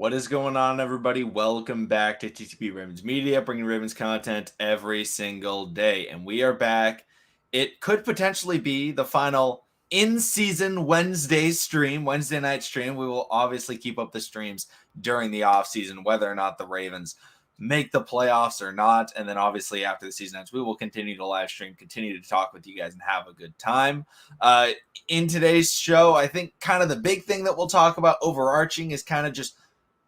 What is going on, everybody? Welcome back to TTP Ravens Media, bringing Ravens content every single day. And we are back. It could potentially be the final in-season Wednesday night stream. We will obviously keep up the streams during the offseason, whether or not the Ravens make the playoffs or not. And then obviously after the season ends, we will continue to live stream, continue to talk with you guys and have a good time. In today's show, I think kind of the big thing that we'll talk about overarching is kind of just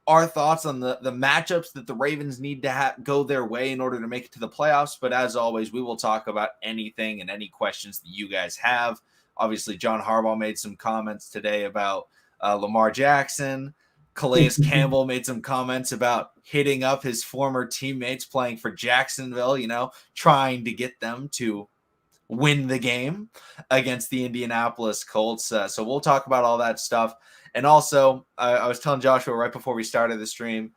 our thoughts on the matchups that the Ravens need to go their way in order to make it to the playoffs. But as always, we will talk about anything and any questions that you guys have. Obviously, John Harbaugh made some comments today about Lamar Jackson. Calais Campbell made some comments about hitting up his former teammates playing for Jacksonville, trying to get them to win the game against the Indianapolis Colts. So we'll talk about all that stuff. And also, I was telling Joshua right before we started the stream,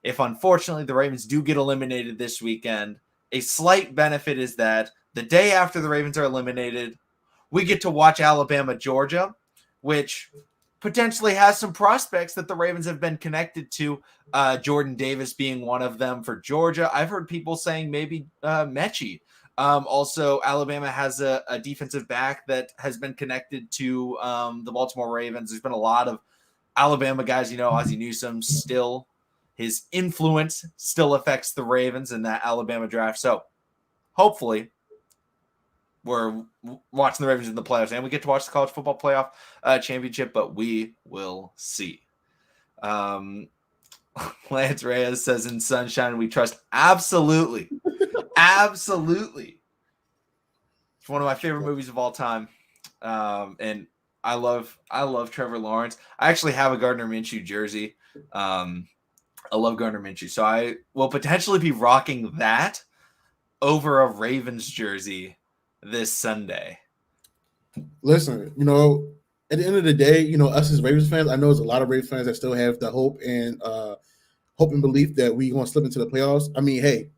if unfortunately the Ravens do get eliminated this weekend, a slight benefit is that the day after the Ravens are eliminated, we get to watch Alabama, Georgia, which potentially has some prospects that the Ravens have been connected to, Jordan Davis being one of them for Georgia. I've heard people saying maybe Mechie. Also, Alabama has a defensive back that has been connected to the Baltimore Ravens. There's been a lot of Alabama guys, Ozzie Newsome still, his influence still affects the Ravens in that Alabama draft. So hopefully we're watching the Ravens in the playoffs and we get to watch the college football playoff championship, but we will see. Lance Reyes says in Sunshine, we trust. Absolutely. Absolutely. It's one of my favorite movies of all time. And I love Trevor Lawrence. I actually have a Gardner Minshew jersey. I love Gardner Minshew. So I will potentially be rocking that over a Ravens jersey this Sunday. Listen, at the end of the day, us as Ravens fans, I know there's a lot of Ravens fans that still have the hope and belief that we're going to slip into the playoffs. I mean, hey,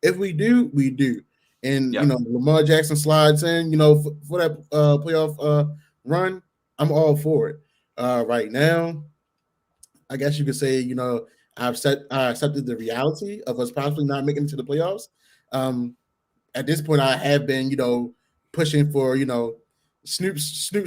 if we do, we do. And, Lamar Jackson slides in, for that playoff run, I'm all for it. Right now, I guess you could say, I accepted the reality of us possibly not making it to the playoffs. At this point, I have been, pushing for, Snoop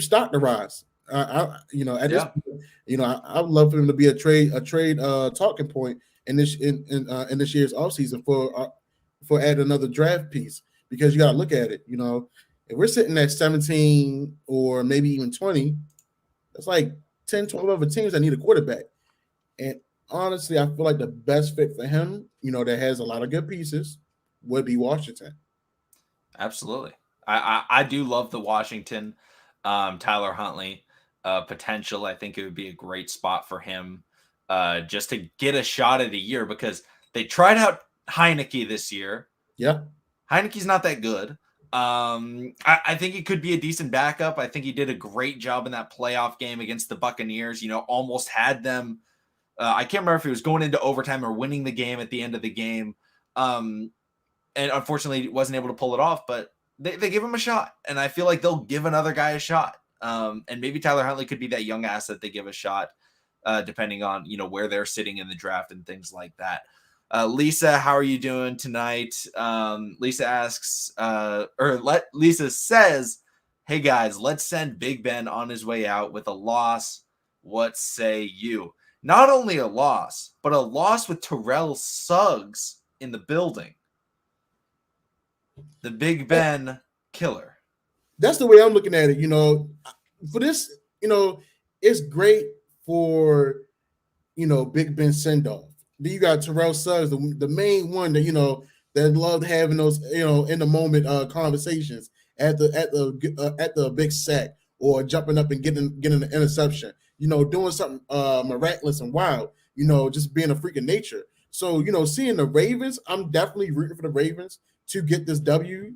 stock to rise. At this point, I would love for him to be a trade talking point in this year's offseason for add another draft piece, because you got to look at it. If we're sitting at 17 or maybe even 20, that's like 10, 12 other teams that need a quarterback. And honestly, I feel like the best fit for him, that has a lot of good pieces, would be Washington. Absolutely. I do love the Washington Tyler Huntley potential. I think it would be a great spot for him just to get a shot at a year, because they tried out Heineke this year. Yeah. Heineke's not that good. I think he could be a decent backup. I think he did a great job in that playoff game against the Buccaneers. Almost had them. I can't remember if he was going into overtime or winning the game at the end of the game. And unfortunately wasn't able to pull it off, but they give him a shot. And I feel like they'll give another guy a shot. And maybe Tyler Huntley could be that young asset they give a shot, depending on, where they're sitting in the draft and things like that. Lisa, how are you doing tonight? Lisa asks, Lisa says, hey guys, let's send Big Ben on his way out with a loss. What say you? Not only a loss, but a loss with Terrell Suggs in the building. The Big Ben killer. That's the way I'm looking at it. For this, it's great for, Big Ben send off. Then you got Terrell Suggs, the main one that loved having those in the moment conversations at the big sack, or jumping up and getting an interception. Doing something miraculous and wild. Just being a freak of nature. So seeing the Ravens, I'm definitely rooting for the Ravens to get this W.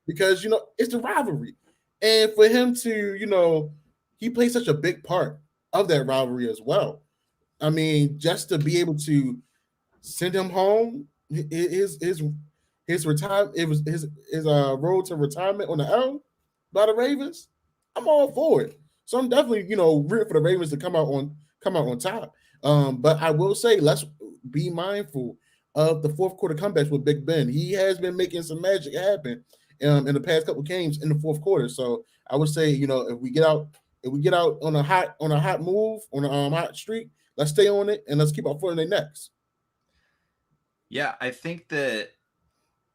Because it's the rivalry, and for him to he plays such a big part of that rivalry as well. I mean, just to be able to send him home, his retire, it was his road to retirement on the L by the Ravens. I'm all for it. So I'm definitely rooting for the Ravens to come out on top. But I will say, let's be mindful of the fourth quarter comebacks with Big Ben. He has been making some magic happen in the past couple games in the fourth quarter. So I would say, if we get out on a hot move on a hot streak, let's stay on it and let's keep our foot in their necks. Yeah, I think that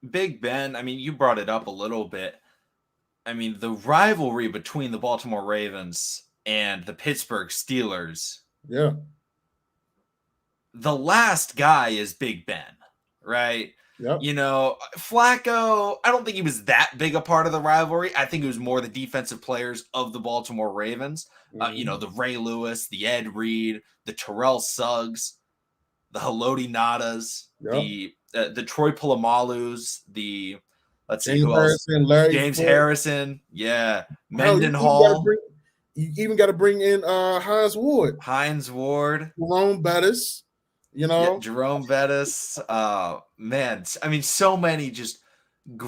Big Ben, I mean, you brought it up a little bit. I mean, the rivalry between the Baltimore Ravens and the Pittsburgh Steelers, Yeah, the last guy is Big Ben, right? yep, You know, Flacco, I don't think he was that big a part of the rivalry. I think it was more the defensive players of the Baltimore Ravens. mm-hmm. The Ray Lewis, the Ed Reed, the Terrell Suggs, the Haloti Nadas, Yep. the Troy Polamalu's, the let's see James who else, Harrison, Larry James Ford. Harrison, yeah, Hell, Mendenhall, you even got to bring in Hines Ward, Hines Ward, Jerome Bettis. You yeah, know, Jerome Bettis. Man, I mean, so many just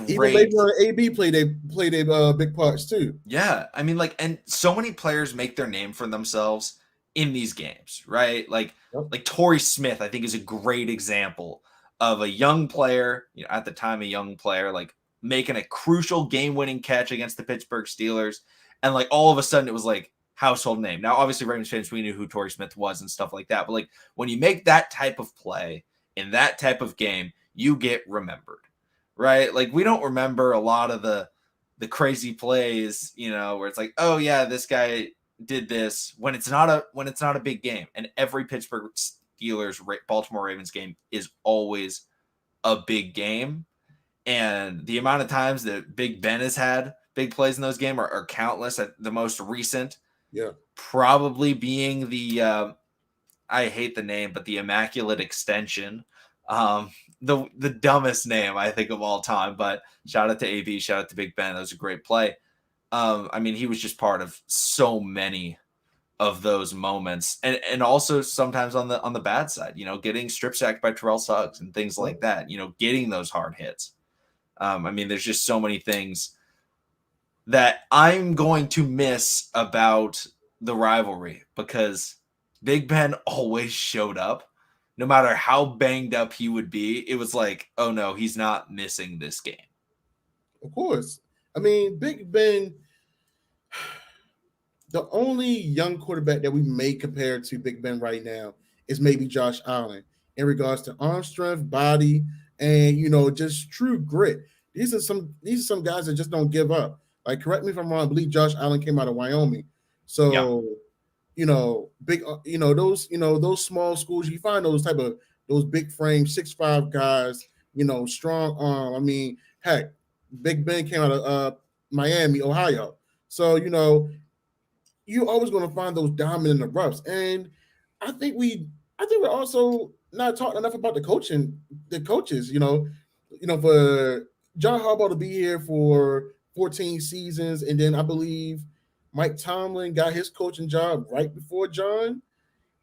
even later great. on, AB played a big parts too. Yeah, I mean, like, and so many players make their name for themselves in these games, right? Yep. Like Torrey Smith, I think is a great example of a young player, at the time a young player, like making a crucial game-winning catch against the Pittsburgh Steelers, and like all of a sudden it was like household name. Now, obviously, Ravens fans, we knew who Torrey Smith was and stuff like that, but like when you make that type of play in that type of game, you get remembered, right? Like we don't remember a lot of the crazy plays, where it's like, oh yeah, this guy did this when it's not a big game. And every Pittsburgh Steelers Baltimore Ravens game is always a big game. And the amount of times that Big Ben has had big plays in those games are countless. The most recent Yeah, probably being I hate the name, but the Immaculate Extension. Um, the dumbest name I think of all time, but shout out to AB, shout out to Big Ben. That was a great play. I mean, he was just part of so many of those moments, and also sometimes on the bad side, getting strip sacked by Terrell Suggs and things yep. like that. Getting those hard hits. I mean, there's just so many things that I'm going to miss about the rivalry because Big Ben always showed up. No matter how banged up he would be, it was like, oh no, he's not missing this game. Of course. I mean, Big Ben. The only young quarterback that we may compare to Big Ben right now is maybe Josh Allen in regards to arm strength, body, and just true grit. These are some guys that just don't give up. Like, correct me if I'm wrong. I believe Josh Allen came out of Wyoming, Yeah. so big. Those small schools. You find those big frame 6'5" guys. Strong arm. I mean, heck, Big Ben came out of Miami, Ohio. So you're always going to find those dominant erupts. And I think we're also not talking enough about the coaches. For John Harbaugh to be here for 14 seasons, and then I believe Mike Tomlin got his coaching job right before John,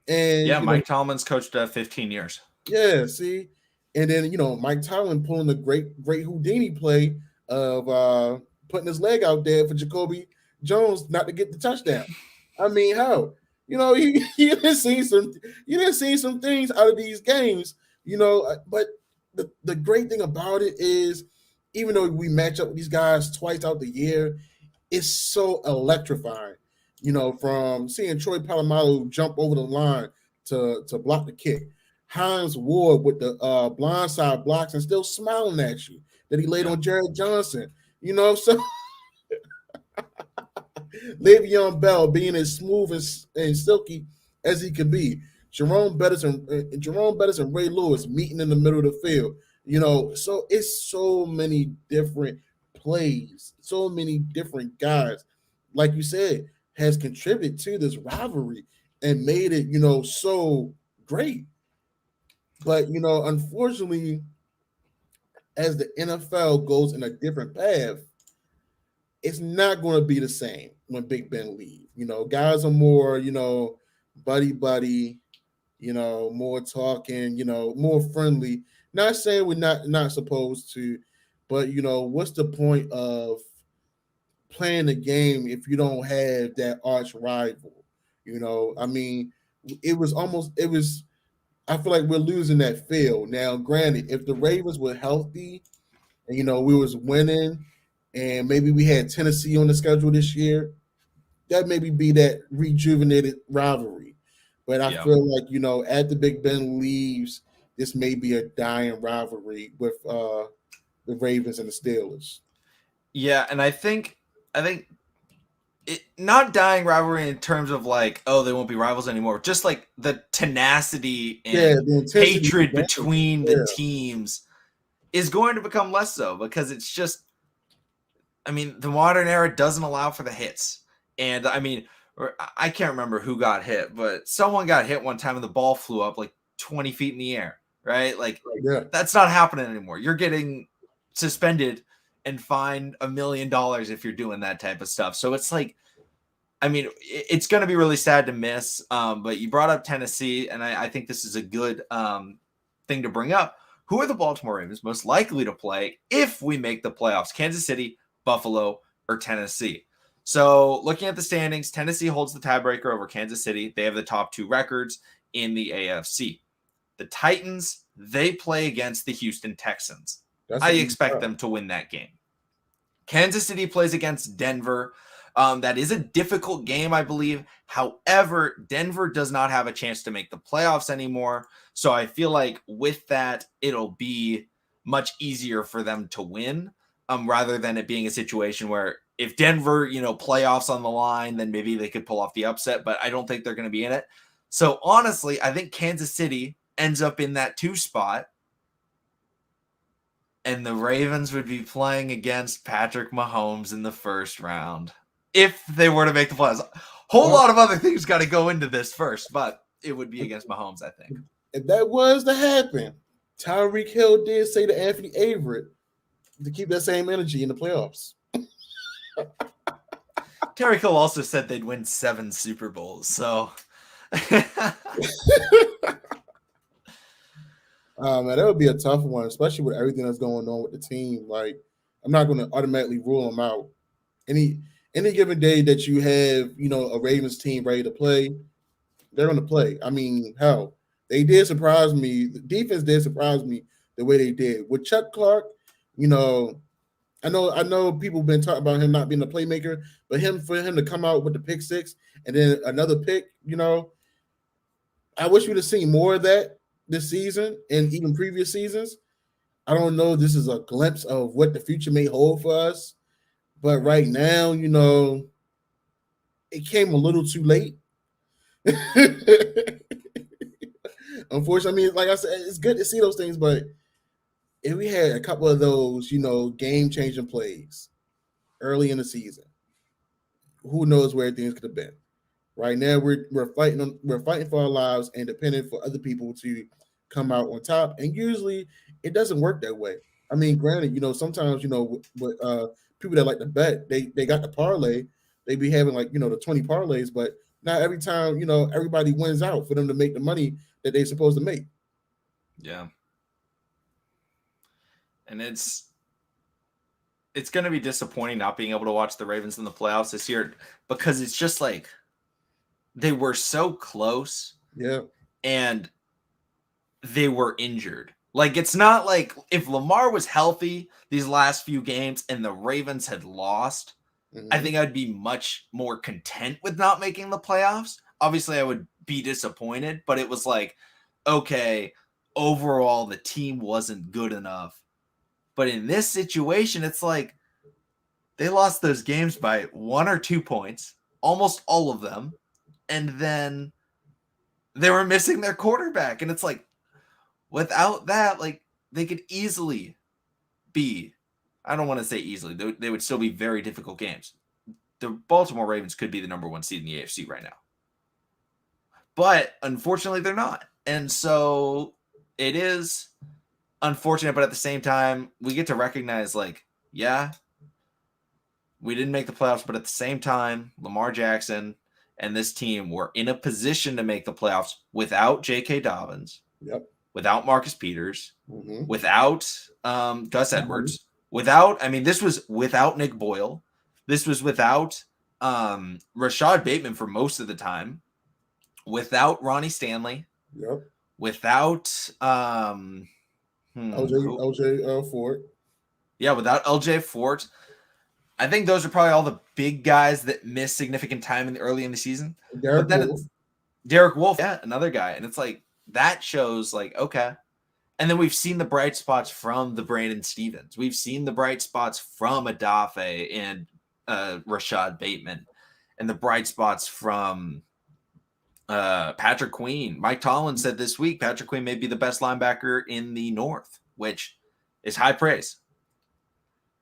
and Yeah, Mike Tomlin's coached 15 years. yeah, see, and then Mike Tomlin pulling the great Houdini play of putting his leg out there for Jacoby Jones not to get the touchdown. I mean, how you didn't see some things out of these games, but the great thing about it is even though we match up with these guys twice out the year, it's so electrifying. From seeing Troy Polamalu jump over the line to block the kick, Hines Ward with the blindside blocks and still smiling at you that he laid Yeah. on Jared Johnson. So Le'Veon Bell being as smooth and silky as he can be. Jerome Bettis and Ray Lewis meeting in the middle of the field. So it's so many different plays, so many different guys, like you said, has contributed to this rivalry and made it, so great. But unfortunately, as the NFL goes in a different path, it's not going to be the same when Big Ben leaves. Guys are more, buddy buddy, more talking, more friendly. Not saying we're not supposed to, but what's the point of playing the game if you don't have that arch rival? I mean, it was almost it was. I feel like we're losing that feel now. Granted, if the Ravens were healthy and we was winning, and maybe we had Tennessee on the schedule this year, that maybe be that rejuvenated rivalry. But I Yeah. feel like after Big Ben leaves, this may be a dying rivalry with the Ravens and the Steelers. Yeah, and I think not dying rivalry in terms of like, oh, they won't be rivals anymore. Just like the tenacity Yeah, and the intensity, the hatred game. between the Yeah, teams is going to become less so because it's just, I mean, the modern era doesn't allow for the hits. And I mean, I can't remember who got hit, but someone got hit one time and the ball flew up like 20 feet in the air, right? Like, yeah. that's not happening anymore. You're getting suspended and fined $1 million if you're doing that type of stuff. So it's like, I mean, it's going to be really sad to miss. But you brought up Tennessee, and I think this is a good thing to bring up. Who are the Baltimore Ravens most likely to play if we make the playoffs? Kansas City, Buffalo, or Tennessee? So, looking at the standings, Tennessee holds the tiebreaker over Kansas City. They have the top two records in the AFC. The Titans, they play against the Houston Texans. That's I an easy expect job. them to win that game. Kansas City plays against Denver. That is a difficult game, I believe. However, Denver does not have a chance to make the playoffs anymore. So I feel like with that, it'll be much easier for them to win rather than it being a situation where if Denver, playoffs on the line, then maybe they could pull off the upset, but I don't think they're going to be in it. So honestly, I think Kansas City ends up in that 2 spot and the Ravens would be playing against Patrick Mahomes in the first round if they were to make the playoffs. Whole Well, lot of other things got to go into this first, but it would be against Mahomes, I think. if that was to happen, Tyreek Hill did say to Anthony Averett to keep that same energy in the playoffs. Terry Hill also said they'd win 7 Super Bowls, so Man, that would be a tough one, especially with everything that's going on with the team. Like, I'm not going to automatically rule them out. Any any given day that you have, a Ravens team ready to play, they're going to play. I mean, hell, they did surprise me. The defense did surprise me the way they did with Chuck Clark. You know, I know people have been talking about him not being a playmaker, but for him to come out with the pick six and then another pick, I wish we'd have seen more of that this season and even previous seasons. I don't know. This is a glimpse of what the future may hold for us, but right now, it came a little too late. Unfortunately, I mean, like I said, it's good to see those things, but if we had a couple of those, game changing plays early in the season, who knows where things could have been. Right now, we're fighting for our lives and depending for other people to come out on top. And usually, it doesn't work that way. I mean, granted, sometimes with people that like to bet, they got the parlay. They be having like the 20 parlays, but not every time everybody wins out for them to make the money that they're supposed to make. yeah. And it's going to be disappointing not being able to watch the Ravens in the playoffs this year because it's just like they were so close Yeah. and they were injured. Like it's not like if Lamar was healthy these last few games and the Ravens had lost, I Hmm. think I'd be much more content with not making the playoffs. Obviously, I would be disappointed, but it was like, okay, overall the team wasn't good enough. But in this situation, it's like they lost those games by 1 or 2 points, almost all of them, and then they were missing their quarterback, and it's like without that, like they could easily be. I don't want to say easily; they would still be very difficult games. The Baltimore Ravens could be the number 1 seed in the AFC right now, but unfortunately, they're not, and so it is unfortunate. But at the same time, we get to recognize, like, yeah, we didn't make the playoffs, but at the same time, Lamar Jackson and this team were in a position to make the playoffs without J.K. Dobbins, Yep. without Marcus Peters, Hmm. without Gus Edwards, without, I mean, this was without Nick Boyle. This was without Rashad Bateman for most of the time. without Ronnie Stanley, Yep. without OJ who OJ Ford. yeah, without LJ Fort. I think those are probably all the big guys that missed significant time early in the season. But Derek then Wolf. it's Derek Wolf, yeah, another guy. And it's like that shows like, okay. And then we've seen the bright spots from the Brandon Stevens. We've seen the bright spots from Adafe and Rashad Bateman, and the bright spots from Patrick Queen. Mike Tollins said this week Patrick Queen may be the best linebacker in the North, which is high praise.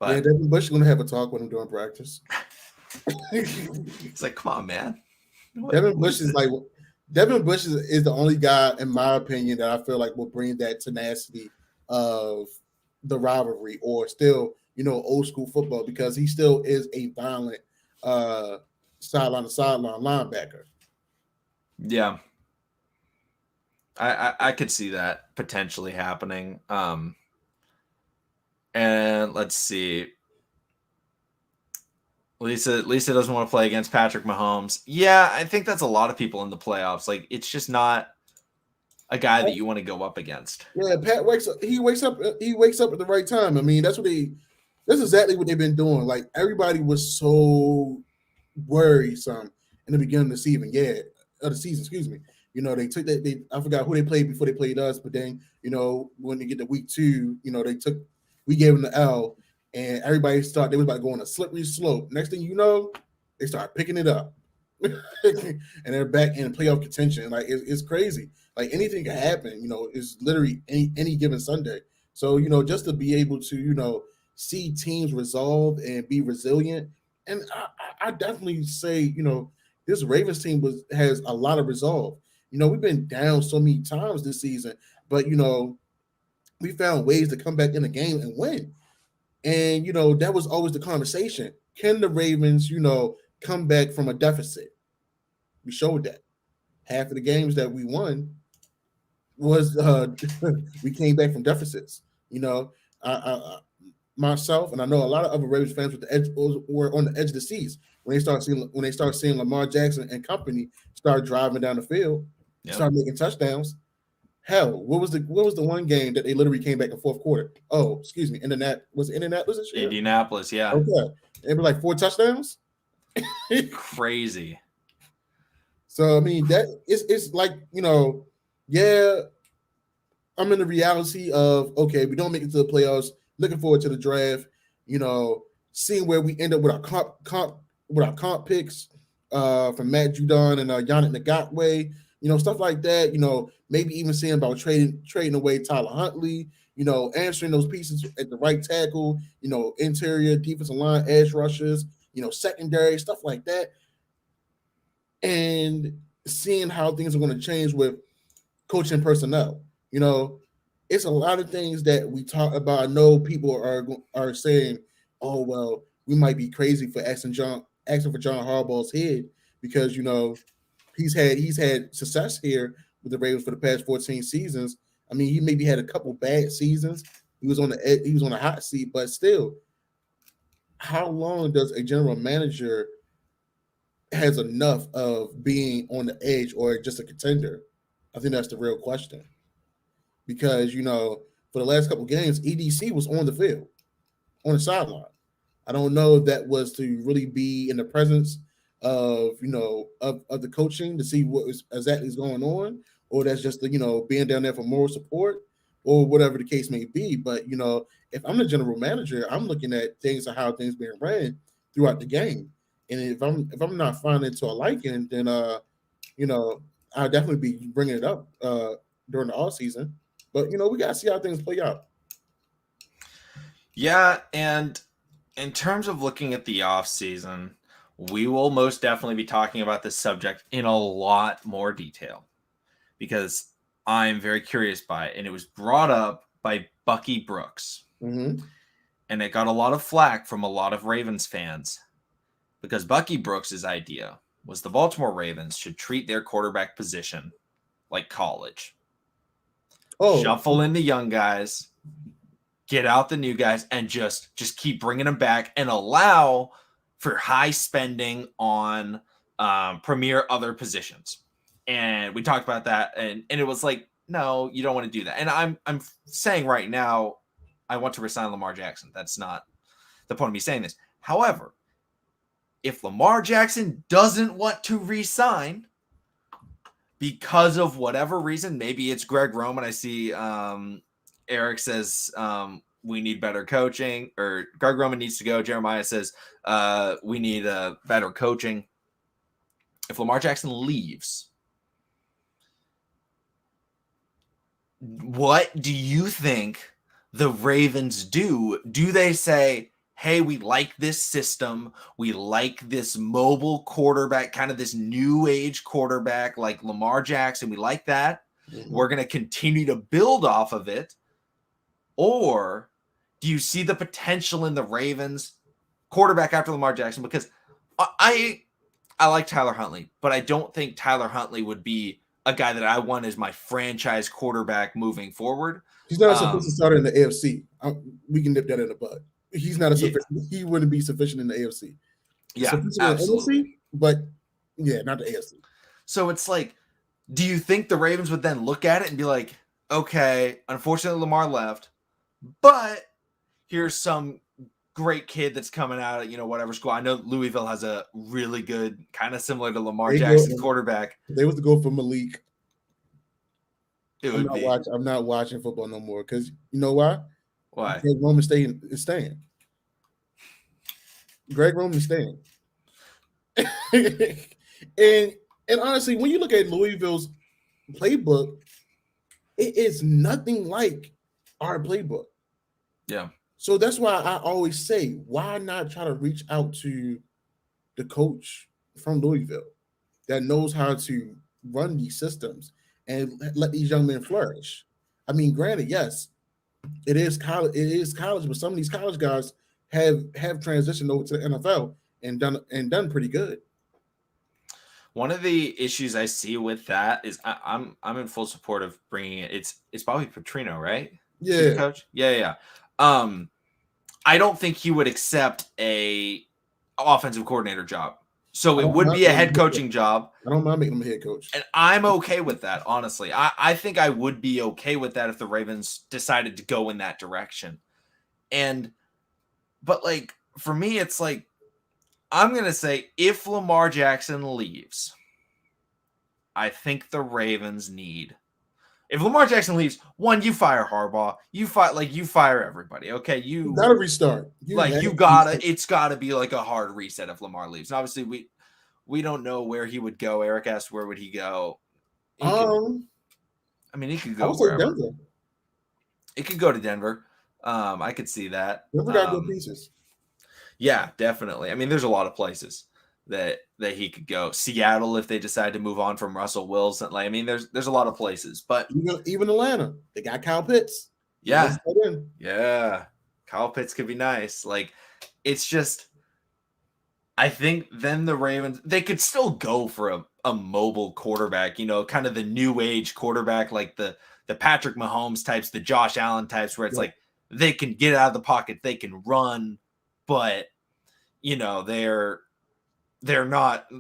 Yeah, But Devin Bush is gonna have a talk with him during practice. it's like, come on, man. Devin What Bush is is this? like Devin Bush is the only guy, in my opinion, that I feel like will bring that tenacity of the rivalry, or still, old school football, because he still is a violent uh sideline to sideline linebacker. Yeah, I could see that potentially happening. And let's see. Lisa doesn't want to play against Patrick Mahomes. Yeah, I think that's a lot of people in the playoffs. Like, it's just not a guy that you want to go up against. Yeah, Pat wakes up. He wakes up. He wakes up at the right time. I mean, That's exactly what they've been doing. Like, everybody was so worrisome in the beginning of the season. Yeah, of the season. Excuse me. They took that. I forgot who they played before they played us, but then when they get to week 2, we gave them the L, and everybody started. They was about to go on a slippery slope. Next thing you know, they start picking it up, and they're back in playoff contention. Like, it's crazy. Like, anything can happen. It's literally any given Sunday. So just to be able to see teams resolve and be resilient, and I definitely say this Ravens team has a lot of resolve. We've been down so many times this season, but we found ways to come back in the game and win. And that was always the conversation. Can the Ravens come back from a deficit? We showed that. Half of the games that we won was we came back from deficits. I myself, and I know a lot of other Ravens fans with the edge were on the edge of the seats when they start seeing Lamar Jackson and company start driving down the field, Yep. start making touchdowns. Hell, what was the one game that they literally came back in fourth quarter? Oh, excuse me, Indianapolis this year? Indianapolis, yeah. Okay, it was like 4 touchdowns. Crazy. So I mean, that it's like yeah, I'm in the reality of, okay, we don't make it to the playoffs. Looking forward to the draft. Seeing where we end up with our comp picks from Matt Judon and Yannick Ngakwe. Stuff like that. Maybe even seeing about trading away Tyler Huntley. Answering those pieces at the right tackle. Interior defensive line, edge rushers. Secondary, stuff like that. And seeing how things are going to change with coaching personnel. It's a lot of things that we talk about. I know people are saying, "Oh, well, we might be crazy for asking for John Harbaugh's head, because he's had success here with the Ravens for the past 14 seasons. I mean, he maybe had a couple bad seasons. He was on the hot seat, but still, how long does a general manager has enough of being on the edge or just a contender? I think that's the real question. Because for the last couple of games, EDC was on the field, on the sideline. I don't know if that was to really be in the presence of of the coaching to see what exactly is going on, or that's just being down there for moral support, or whatever the case may be. But if I'm the general manager, I'm looking at things and how things being ran throughout the game, and if I'm not finding it to a liking, then I'll definitely be bringing it up during the off season. But we gotta see how things play out. Yeah, and in terms of looking at the off season, we will most definitely be talking about this subject in a lot more detail, because I'm very curious by it. And it was brought up by Bucky Brooks. Mm-hmm. And it got a lot of flack from a lot of Ravens fans, because Bucky Brooks' idea was the Baltimore Ravens should treat their quarterback position like college. Oh, Shuffle in the young guys, get out the new guys, and just keep bringing them back and allow for high spending on premier other positions. And we talked about that, and it was like, no, you don't want to do that. And I'm saying right now, I want to resign Lamar Jackson. That's not the point of me saying this. However, if Lamar Jackson doesn't want to resign because of whatever reason, maybe it's Greg Roman. I see Eric says we need better coaching, or Greg Roman needs to go. Jeremiah says we need better coaching. If Lamar Jackson leaves, what do you think the Ravens do? Do they say, hey, we like this system. We like this mobile quarterback, kind of this new age quarterback like Lamar Jackson. We like that. Mm-hmm. We're going to continue to build off of it. Or do you see the potential in the Ravens quarterback after Lamar Jackson? Because I like Tyler Huntley, but I don't think Tyler Huntley would be a guy that I want as my franchise quarterback moving forward. He's not a sufficient starter in the AFC. We can nip that in the bud. He's not a sufficient. He wouldn't be sufficient in the AFC. Yeah, absolutely. NFC, but yeah, not the AFC. So it's like, do you think the Ravens would then look at it and be like, okay, unfortunately Lamar left, but here's some great kid that's coming out of, whatever school. I know Louisville has a really good, kind of similar to Lamar Jackson quarterback. If they was to go for Malik, I'm not watching football no more, because you know why? Why? Greg Roman is staying. Greg Roman is staying. and honestly, when you look at Louisville's playbook, it is nothing like our playbook. Yeah. So that's why I always say, why not try to reach out to the coach from Louisville that knows how to run these systems and let these young men flourish? I mean, granted, yes, it is college, but some of these college guys have transitioned over to the NFL and done pretty good. One of the issues I see with that is I'm in full support of bringing it. It's Bobby Petrino, right? Yeah, coach. Yeah. I don't think he would accept a offensive coordinator job. So it would be a head coaching job. I don't mind making him a head coach. And I'm okay with that, honestly. I think I would be okay with that if the Ravens decided to go in that direction. But like, for me, it's like, I'm going to say if Lamar Jackson leaves, I think the Ravens need. If Lamar Jackson leaves, one, you fire Harbaugh. You fire everybody. Okay, you gotta restart. It's gotta be like a hard reset if Lamar leaves. And obviously, we don't know where he would go. Eric asked where would he go. He could go wherever. Denver. It could go to Denver. I could see that. Denver got good pieces. Yeah, definitely. I mean, there's a lot of places that he could go. Seattle, if they decide to move on from Russell Wilson. Like, I mean, there's a lot of places, but even Atlanta, they got Kyle Pitts. Yeah. Kyle Pitts could be nice. Like, it's just, I think then the Ravens, they could still go for a mobile quarterback, kind of the new age quarterback, like the Patrick Mahomes types, the Josh Allen types, where it's like they can get out of the pocket, they can run, but they're not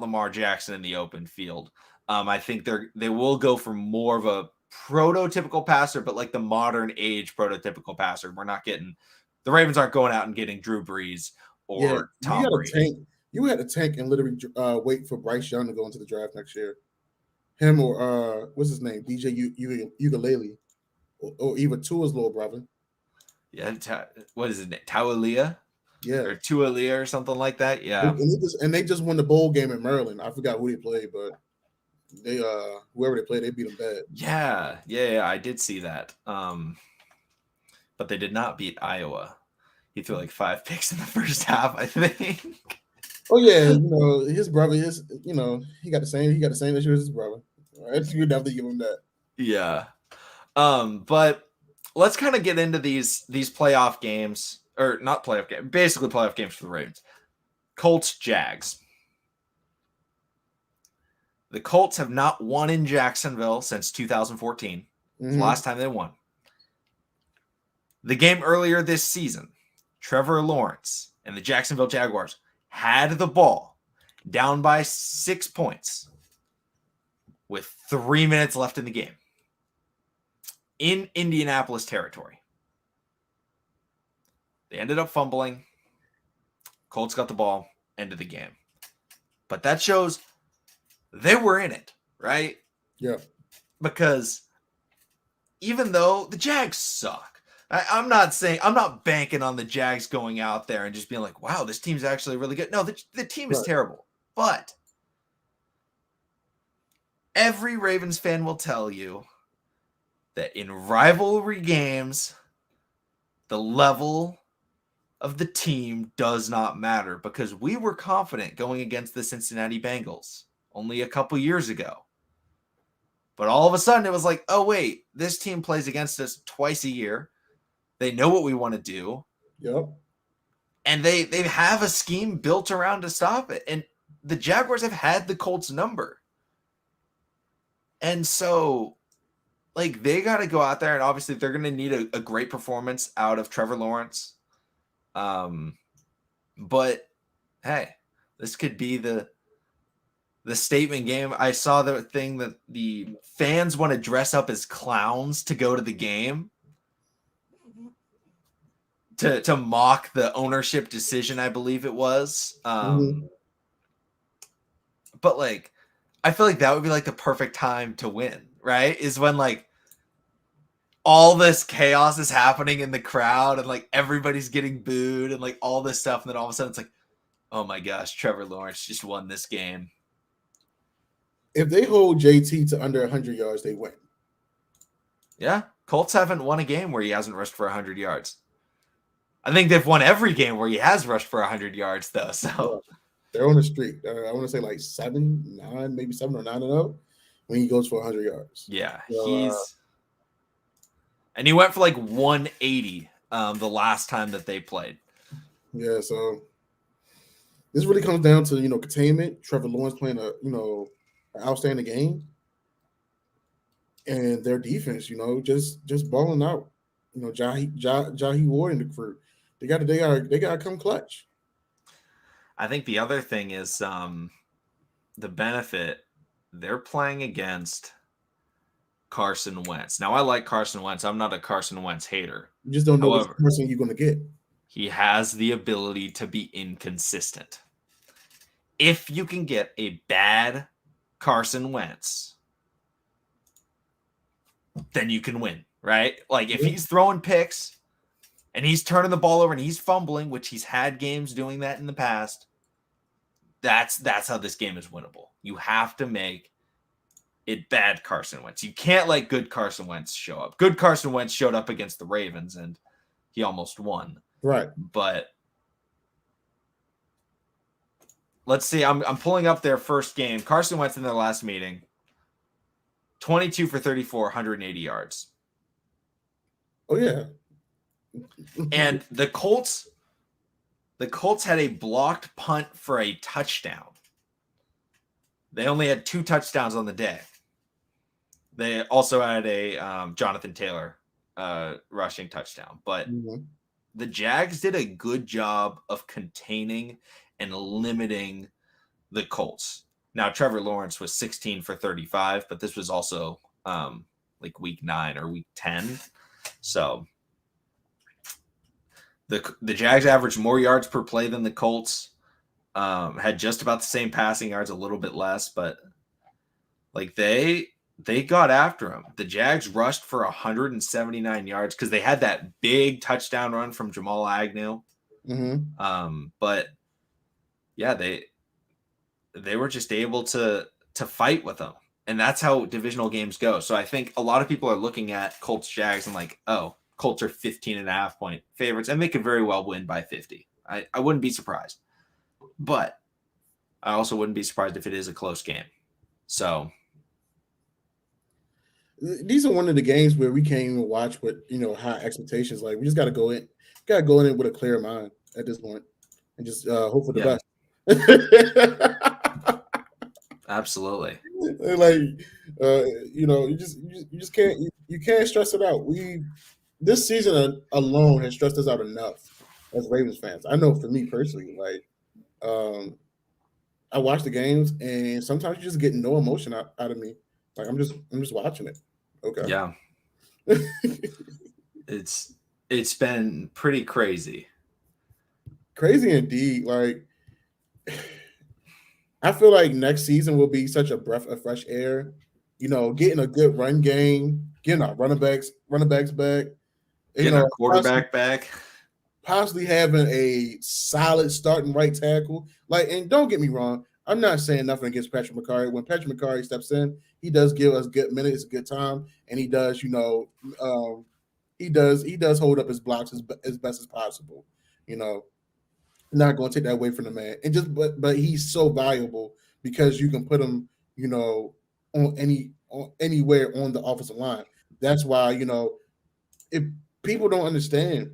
Lamar Jackson in the open field. I think they will go for more of a prototypical passer, but like the modern age prototypical passer. The Ravens aren't going out and getting Drew Brees or Tom Brady. You had a tank and literally wait for Bryce Young to go into the draft next year. Him or what's his name, DJ Ugalele, or even Tua's little brother. Yeah, what is his name? Taualia? Yeah, or Tualia or something like that. Yeah, and they just won the bowl game in Maryland. I forgot who they played, but they whoever they played, they beat them bad. Yeah, I did see that. But they did not beat Iowa. He threw like 5 picks in the first half, I think. Oh yeah, his brother is, he got the same issue as his brother. Right? You definitely give him that. Yeah. But let's kind of get into these playoff games. Or not playoff game, basically playoff games for the Ravens. Colts, Jags. The Colts have not won in Jacksonville since 2014. It's the last time they won. The game earlier this season, Trevor Lawrence and the Jacksonville Jaguars had the ball down by 6 points. with 3 minutes left in the game in Indianapolis territory. They ended up fumbling. Colts got the ball, end of the game. But that shows they were in it, right? Yeah. Because even though the Jags suck, I'm not banking on the Jags going out there and just being like, wow, this team's actually really good. No, the team is Right. terrible. But every Ravens fan will tell you that in rivalry games, the level of the team does not matter, because we were confident going against the Cincinnati Bengals only a couple years ago. But all of a sudden it was like, oh wait, this team plays against us twice a year. They know what we want to do. Yep. And they have a scheme built around to stop it. And the Jaguars have had the Colts number. And so, like, they got to go out there, and obviously they're going to need a great performance out of Trevor Lawrence. But hey, this could be the statement game. I saw the thing that the fans want to dress up as clowns to go to the game to mock the ownership decision, I believe it was. But like, I feel like that would be like the perfect time to win, right? Is when like all this chaos is happening in the crowd and like everybody's getting booed and like all this stuff. And then all of a sudden it's like, oh my gosh, Trevor Lawrence just won this game. If they hold JT to under 100 yards, they win. Yeah. Colts haven't won a game where he hasn't rushed for 100 yards. I think they've won every game where he has rushed for 100 yards, though. So yeah. They're on the streak. I want to say like 7, 9, maybe 7 or 9-0 when he goes for 100 yards. Yeah, he's and he went for like 180 the last time that they played. Yeah, so this really comes down to containment. Trevor Lawrence playing an outstanding game, and their defense, just balling out. Jahi Ward and the crew. They got to come clutch. I think the other thing is the benefit. They're playing against Carson Wentz. Now, I like Carson Wentz. I'm not a Carson Wentz hater. You just don't know which person you're going to get. He has the ability to be inconsistent. If you can get a bad Carson Wentz, then you can win, right? Like if he's throwing picks and he's turning the ball over and he's fumbling, which he's had games doing that in the past, that's how this game is winnable. You have to make it bad Carson Wentz. You can't let good Carson Wentz show up. Good Carson Wentz showed up against the Ravens and he almost won. Right. But let's see. I'm pulling up their first game. Carson Wentz in their last meeting. 22 for 34, 180 yards. Oh, yeah. And the Colts had a blocked punt for a touchdown. They only had 2 touchdowns on the day. They also had a Jonathan Taylor rushing touchdown. But the Jags did a good job of containing and limiting the Colts. Now, Trevor Lawrence was 16 for 35, but this was also like week 9 or week 10. So the Jags averaged more yards per play than the Colts. Had just about the same passing yards, a little bit less, but like they got after him. The Jags rushed for 179 yards because they had that big touchdown run from Jamal Agnew. But yeah, they were just able to fight with them. And that's how divisional games go. So I think a lot of people are looking at Colts Jags and like, oh, Colts are 15.5 point favorites, and they could very well win by 50. I wouldn't be surprised. But I also wouldn't be surprised if it is a close game. So these are one of the games where we can't even watch with high expectations. Like we just gotta go in with a clear mind at this point and just hope for the best. Absolutely. Like you just can't stress it out. This season alone has stressed us out enough as Ravens fans. I know for me personally, like I watch the games and sometimes you just get no emotion out of me Like I'm just watching it. Okay. Yeah, it's it's been pretty crazy. Crazy indeed. Like I feel like next season will be such a breath of fresh air. You know, getting a good run game, getting our running backs back. You Getting our know, quarterback back. possibly having a solid starting right tackle. Like, and don't get me wrong, I'm not saying nothing against Patrick McCarry. When Patrick McCarry steps in, he does give us good minutes, good time, and he does, he does hold up his blocks as best as possible. You know, not going to take that away from the man. And just but he's so valuable because you can put him, on anywhere on the offensive line. That's why if people don't understand,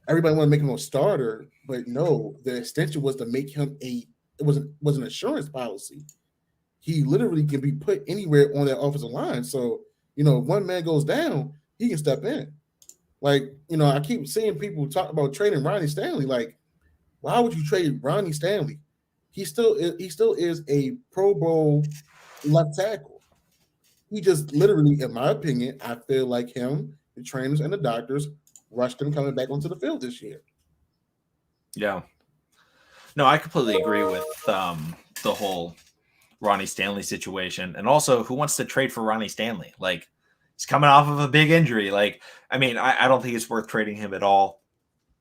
everybody want to make him a starter, but no, the extension was to make him was an insurance policy. He literally can be put anywhere on that offensive line. So if one man goes down, he can step in. Like I keep seeing people talk about trading Ronnie Stanley. Like, why would you trade Ronnie Stanley? He still is a Pro Bowl left tackle. He just literally, in my opinion, I feel like him, the trainers and the doctors rushed him coming back onto the field this year. Yeah. No, I completely agree with the whole Ronnie Stanley situation. And also, who wants to trade for Ronnie Stanley? Like, he's coming off of a big injury. Like, I mean, I don't think it's worth trading him at all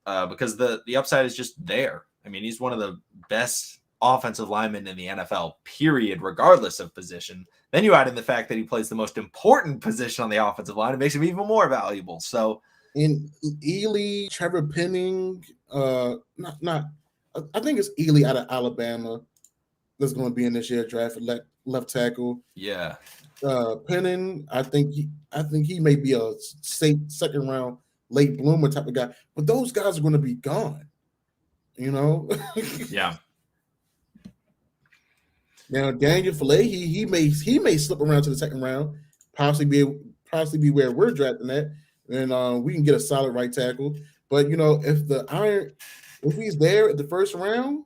because the upside is just there. I mean, he's one of the best offensive linemen in the NFL, period, regardless of position. Then you add in the fact that he plays the most important position on the offensive line. It makes him even more valuable. So, And Ely, Trevor Penning, not I think it's Ely out of Alabama that's going to be in this year draft for left tackle. yeah. Penning, I think he may be a second round late bloomer type of guy, but those guys are going to be gone. You know. Yeah. Now Daniel Filet, he may slip around to the second round, possibly be where we're drafting at, and we can get a solid right tackle. But if he's there at the first round,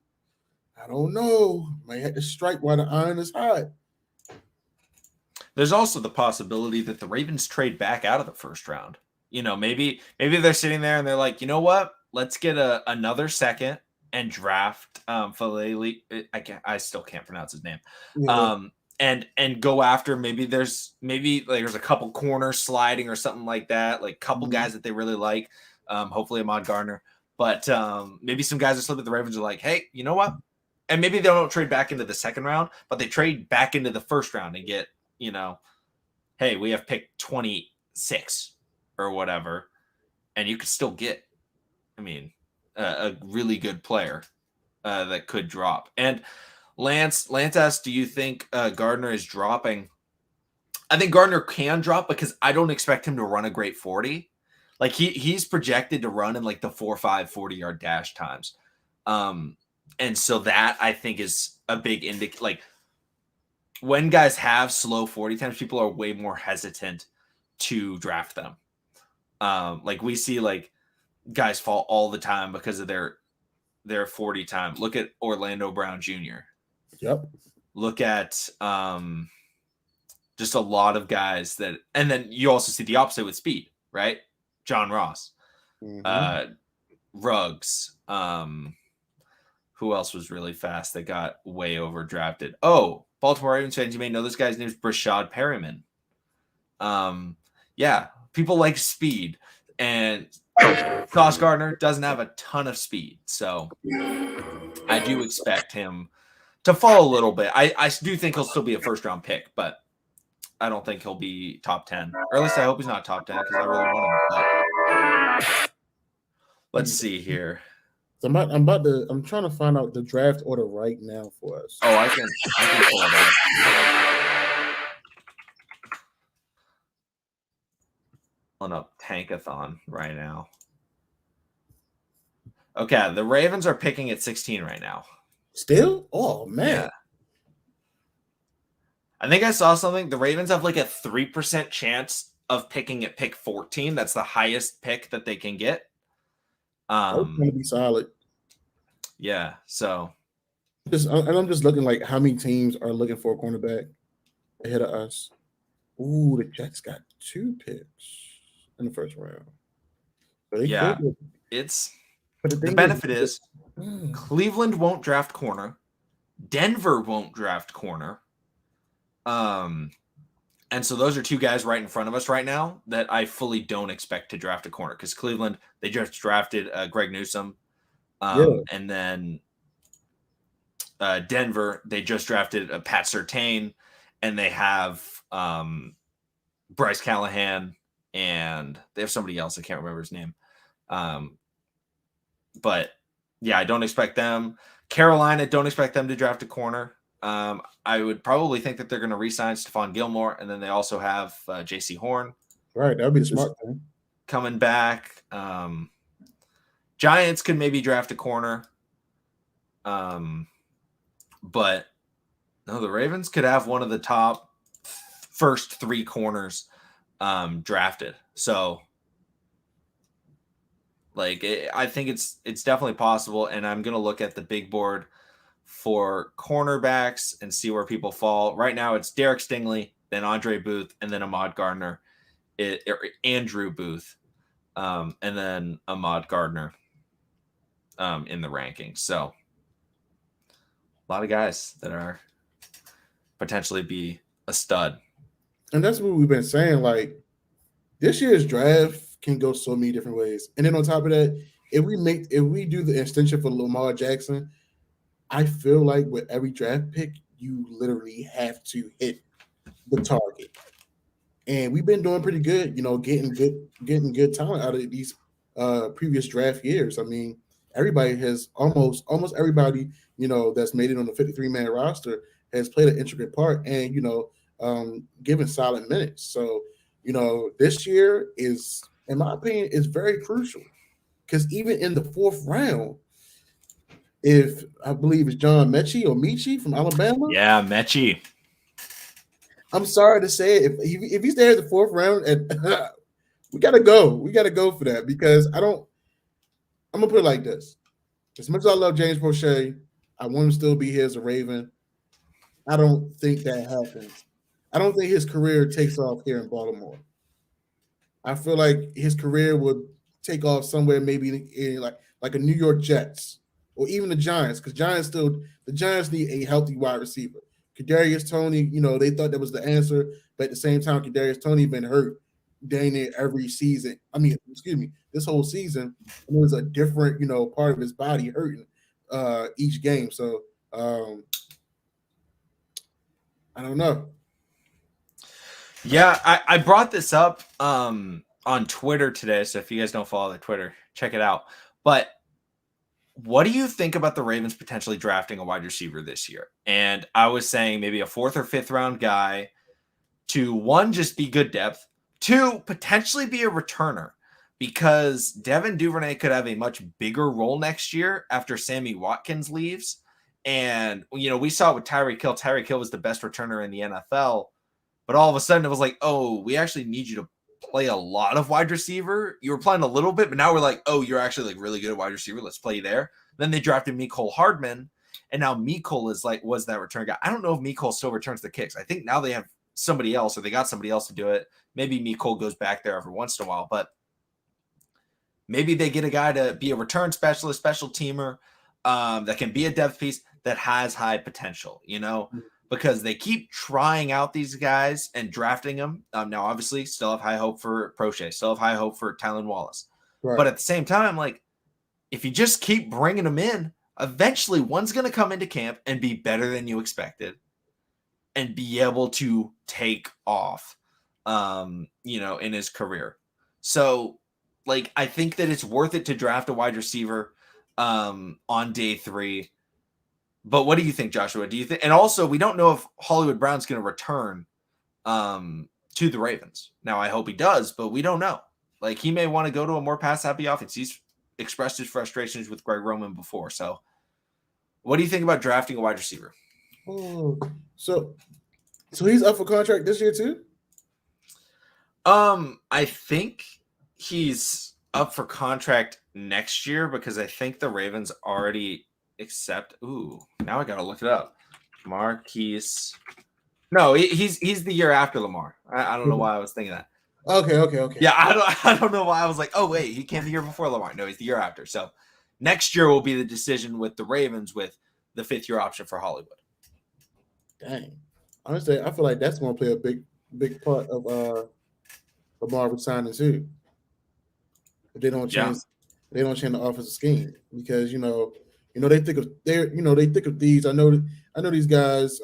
I don't know. Might have to strike while the iron is hot. There's also the possibility that the Ravens trade back out of the first round. Maybe they're sitting there and they're like, you know what? Let's get another second and draft Falele. I still can't pronounce his name. Yeah. And go after maybe there's a couple corners sliding or something like that, like couple guys that they really like. Hopefully Ahmad Gardner, but maybe some guys are slip at the Ravens are like, hey, you know what? And maybe they don't trade back into the second round, but they trade back into the first round and get, hey, we have pick 26 or whatever, and you could still get, I mean, a really good player that could drop. And Lance asked, do you think Gardner is dropping? I think Gardner can drop because I don't expect him to run a great 40. Like he's projected to run in like the 4.5 40-yard dash times. And so that I think is a big indicator. Like when guys have slow 40 times, people are way more hesitant to draft them. Like we see like guys fall all the time because of their 40 time. Look at Orlando Brown Jr. Yep. Look at just a lot of guys that, and then you also see the opposite with speed, right? John Ross, Ruggs. Who else was really fast that got way overdrafted? Oh, Baltimore Ravens fans, you may know this guy's name is Brashad Perryman. Yeah, people like speed, and Sauce Gardner doesn't have a ton of speed, so I do expect him to fall a little bit. I do think he'll still be a first round pick, but I don't think he'll be top 10, or at least I hope he's not top 10 because I really want him. But let's see here. So I'm trying to find out the draft order right now for us. Oh, I can pull it up. On a Tankathon right now. Okay, the Ravens are picking at 16 right now. Still? Oh man. Yeah. I think I saw something. The Ravens have like a 3% chance of picking at pick 14. That's the highest pick that they can get. That's going to be solid. Yeah, so I'm just looking like how many teams are looking for a cornerback ahead of us. Ooh, the Jets got 2 picks in the first round. So they could Yeah, get, it's but the the thing is, benefit is mm, Cleveland won't draft corner, Denver won't draft corner. Um, and so those are two guys right in front of us right now that I fully don't expect to draft a corner because Cleveland they just drafted Greg Newsome, yeah, and then Denver they just drafted Pat Surtain, and they have Bryce Callahan, and they have somebody else I can't remember his name. Um, but yeah, I don't expect them. Carolina, don't expect them to draft a corner. I would probably think that they're going to re-sign Stephon Gilmore, and then they also have J.C. Horn right. That would be the smart thing. coming back. Giants could maybe draft a corner, um, but no, the Ravens could have one of the top first three corners drafted. So, I think it's definitely possible, and I'm going to look at the big board for cornerbacks and see where people fall. Right now, it's Derek Stingley, then Andre Booth, and then Ahmad Gardner, Andrew Booth, and then Ahmad Gardner in the rankings. So a lot of guys that are potentially be a stud. And that's what we've been saying. Like this year's draft can go so many different ways. And then on top of that, if we do the extension for Lamar Jackson, I feel like with every draft pick, you literally have to hit the target. And we've been doing pretty good, getting good talent out of these previous draft years. I mean, everybody has almost everybody, that's made it on the 53-man roster has played an intricate part and, given solid minutes. So, this year is, in my opinion, is very crucial. Because even in the fourth round, if I believe it's John Mechie or Michi from Alabama, Yeah, Mechie. I'm sorry to say it, if he's there at the fourth round, and we gotta go. We gotta go for that because I don't. I'm gonna put it like this: as much as I love James Prochet, I want him to still be here as a Raven. I don't think that happens. I don't think his career takes off here in Baltimore. I feel like his career would take off somewhere maybe in like a New York Jets or even the Giants because the Giants need a healthy wide receiver. Kadarius Toney, they thought that was the answer, but at the same time, Kadarius Toney been hurt dang near every season. I mean, excuse me, this whole season, and it was a different part of his body hurting each game. So I don't know. Yeah, I brought this up on Twitter today. So if you guys don't follow the Twitter, check it out. But what do you think about the Ravens potentially drafting a wide receiver this year? And I was saying maybe a fourth or fifth round guy to one, just be good depth, two, potentially be a returner because Devin Duvernay could have a much bigger role next year after Sammy Watkins leaves. And, we saw it with Tyreek Hill. Tyreek Hill was the best returner in the NFL. But all of a sudden it was like, oh, we actually need you to play a lot of wide receiver. You were playing a little bit, but now we're like, oh, you're actually like really good at wide receiver. Let's play you there. Then they drafted Mecole Hardman, and now Mecole was that return guy. I don't know if Mecole still returns the kicks. I think now they have somebody else, or they got somebody else to do it. Maybe Mecole goes back there every once in a while, but maybe they get a guy to be a return specialist, special teamer, that can be a depth piece that has high potential, because they keep trying out these guys and drafting them. Now, obviously, still have high hope for Prochet, still have high hope for Tylan Wallace. Right. But at the same time, if you just keep bringing them in, eventually one's going to come into camp and be better than you expected and be able to take off, in his career. So, I think that it's worth it to draft a wide receiver on day 3. But what do you think, Joshua? Do you think? And also, we don't know if Hollywood Brown's going to return to the Ravens. Now, I hope he does, but we don't know. He may want to go to a more pass-happy offense. He's expressed his frustrations with Greg Roman before. So, what do you think about drafting a wide receiver? Oh, so he's up for contract this year too. I think he's up for contract next year because I think the Ravens already accept. Ooh, now I gotta look it up. Marquise No, he's the year after Lamar. I don't know why I was thinking that. Okay. Yeah, I don't know why I was like, oh wait, he came the year before Lamar. No, he's the year after. So next year will be the decision with the Ravens with the fifth year option for Hollywood. Dang. Honestly, I feel like that's going to play a big part of Lamar resigning too. If they don't Yeah. change, they don't change the offensive scheme because they think of they think of these. I know these guys.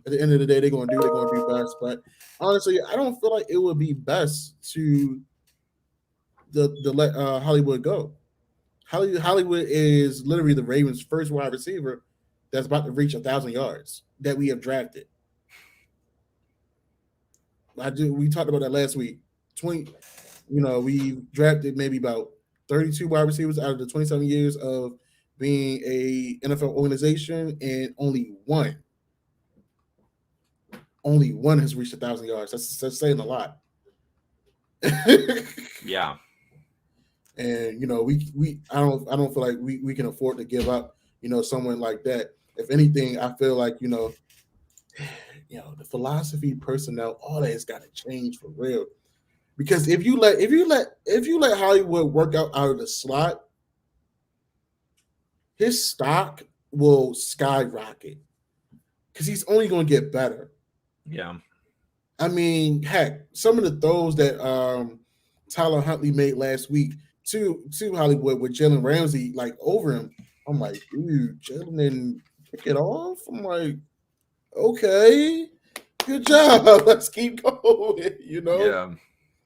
At the end of the day, they're going to do best. But honestly, I don't feel like it would be best to the let Hollywood go. Hollywood is literally the Ravens' first wide receiver that's about to reach 1,000 yards that we have drafted. We talked about that last week. 20, we drafted maybe about 32 wide receivers out of the 27 years of being a NFL organization, and only one has reached 1,000 yards. That's saying a lot. Yeah. And I don't feel like we can afford to give up someone like that. If anything, I feel like the philosophy, personnel, all that has got to change for real. Because if you let Hollywood work out of the slot, his stock will skyrocket because he's only going to get better. Yeah. I mean, heck, some of the throws that Tyler Huntley made last week to Hollywood with Jalen Ramsey like over him, I'm like, dude, Jalen didn't pick it off. I'm like, okay, good job. Let's keep going. Yeah.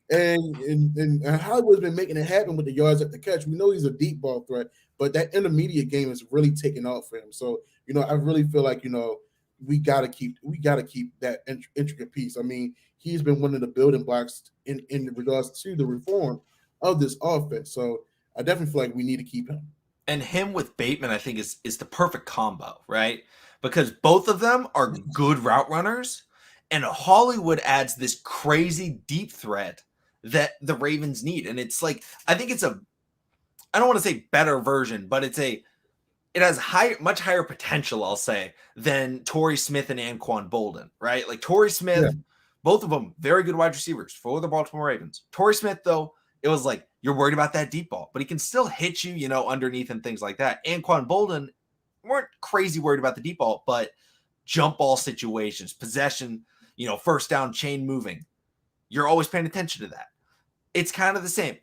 And Hollywood's been making it happen with the yards at the catch. We know he's a deep ball threat, but that intermediate game is really taking off for him. So I really feel like we gotta keep that intricate piece. I mean, he's been one of the building blocks in regards to the reform of this offense. So I definitely feel like we need to keep him. And him with Bateman, I think, is the perfect combo, right? Because both of them are good route runners, and Hollywood adds this crazy deep threat that the Ravens need. And it's like, I think it's I don't want to say better version, but it has much higher potential, I'll say, than Torrey Smith and Anquan Bolden, right? Like Torrey Yeah. Smith, both of them very good wide receivers for the Baltimore Ravens. Torrey Smith, though, it was like you're worried about that deep ball, but he can still hit you, underneath and things like that. Anquan Bolden weren't crazy worried about the deep ball, but jump ball situations, possession, first down, chain moving. You're always paying attention to that. It's kind of the same.